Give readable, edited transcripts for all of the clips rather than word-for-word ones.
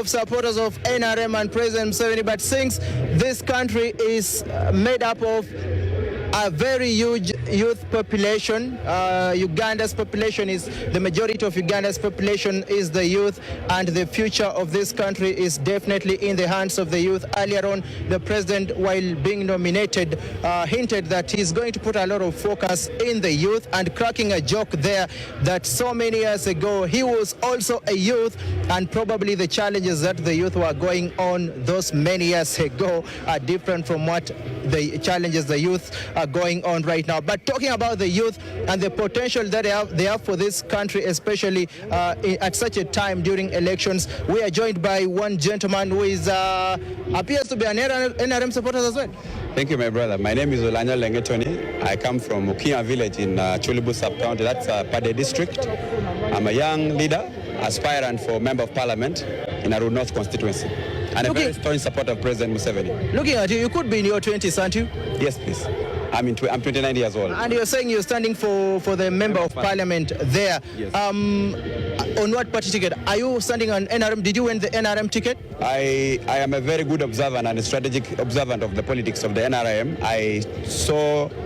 Of supporters of NRM and President Museveni, but since this country is made up of a very huge youth population, Uganda's population is, the majority of Uganda's population is the youth, and the future of this country is definitely in the hands of the youth. Earlier on, the president, while being nominated, hinted that he's going to put a lot of focus in the youth, and cracking a joke there that so many years ago he was also a youth, and probably the challenges that the youth were going on those many years ago are different from what the challenges the youth are going on right now. But talking about the youth and the potential that they have for this country, especially at such a time during elections, we are joined by one gentleman who is appears to be an NRM supporter as well. Thank you, my brother. My name is Olanya Olenge Tonny. I come from Ukinya village in Chulibu sub-county. That's Pade district. I'm a young leader, aspirant for Member of Parliament in Arua North constituency, and a very strong supporter of President Museveni. Looking at you, you could be in your 20s, aren't you? Yes, please. I'm 29 years old. And you're saying you're standing for the Member of Parliament there. Yes. On what party ticket? Are you standing on NRM? Did you win the NRM ticket? I am a very good observant and a strategic observant of the politics of the NRM. I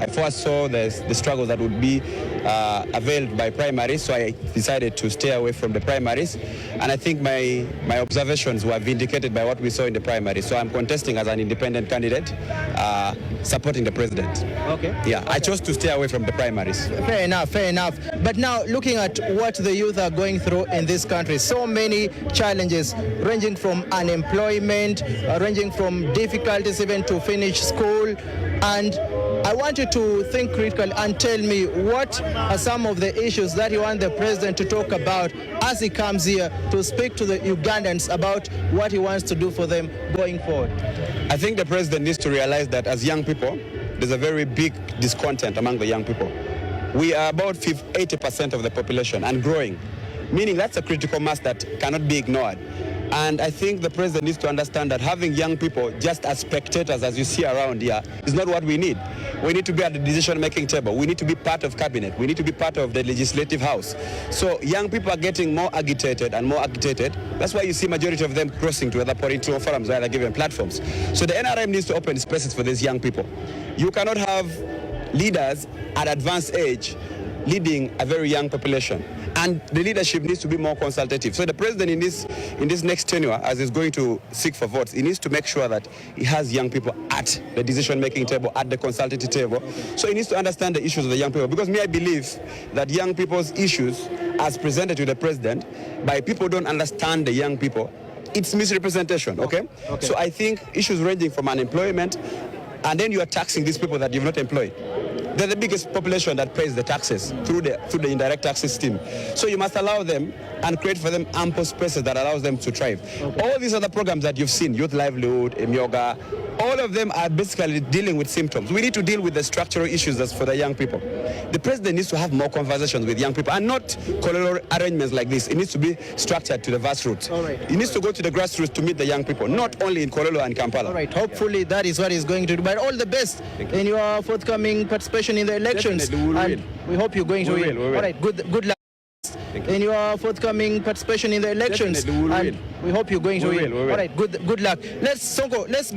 first saw the struggles that would be availed by primaries, so I decided to stay away from the primaries. And I think my observations were vindicated by what we saw in the primaries. So I'm contesting as an independent candidate, supporting the president. Okay. Yeah, okay. I chose to stay away from the primaries. Fair enough, fair enough. But now, looking at what the youth are going through in this country, so many challenges ranging from unemployment, ranging from difficulties even to finish school. And I want you to think critically and tell me what are some of the issues that you want the president to talk about as he comes here to speak to the Ugandans about what he wants to do for them going forward. I think the president needs to realize that as young people, there's a very big discontent among the young people. We are about 80% of the population and growing, meaning that's a critical mass that cannot be ignored. And I think the president needs to understand that having young people just as spectators, as you see around here, is not what we need. We need to be at the decision-making table. We need to be part of cabinet. We need to be part of the legislative house. So young people are getting more agitated and more agitated. That's why you see majority of them crossing to other political forums where they're given platforms. So the NRM needs to open spaces for these young people. You cannot have leaders at advanced age leading a very young population. And the leadership needs to be more consultative. So the president in this next tenure, as he's going to seek for votes, he needs to make sure that he has young people at the decision-making table, at the consultative table. So he needs to understand the issues of the young people. Because I believe that young people's issues, as presented to the president, by people who don't understand the young people, it's misrepresentation, okay? So I think issues ranging from unemployment, and then you are taxing these people that you've not employed. They're the biggest population that pays the taxes through the indirect tax system. So you must allow them and create for them ample spaces that allows them to thrive. All these other programs that you've seen, Youth Livelihood, Yoga, all of them are basically dealing with symptoms. We need to deal with the structural issues that's for the young people. The president needs to have more conversations with young people and not colonial arrangements like this. It needs to be structured to the grassroots. He needs to go to the grassroots to meet the young people, not only in Kololo and Kampala. All right, hopefully that is what he's going to do. But all the best in your forthcoming participation in the elections. And we hope you're going to win. All right, good luck in your forthcoming participation in the elections. And we hope you're going to win. All right, good luck. Let's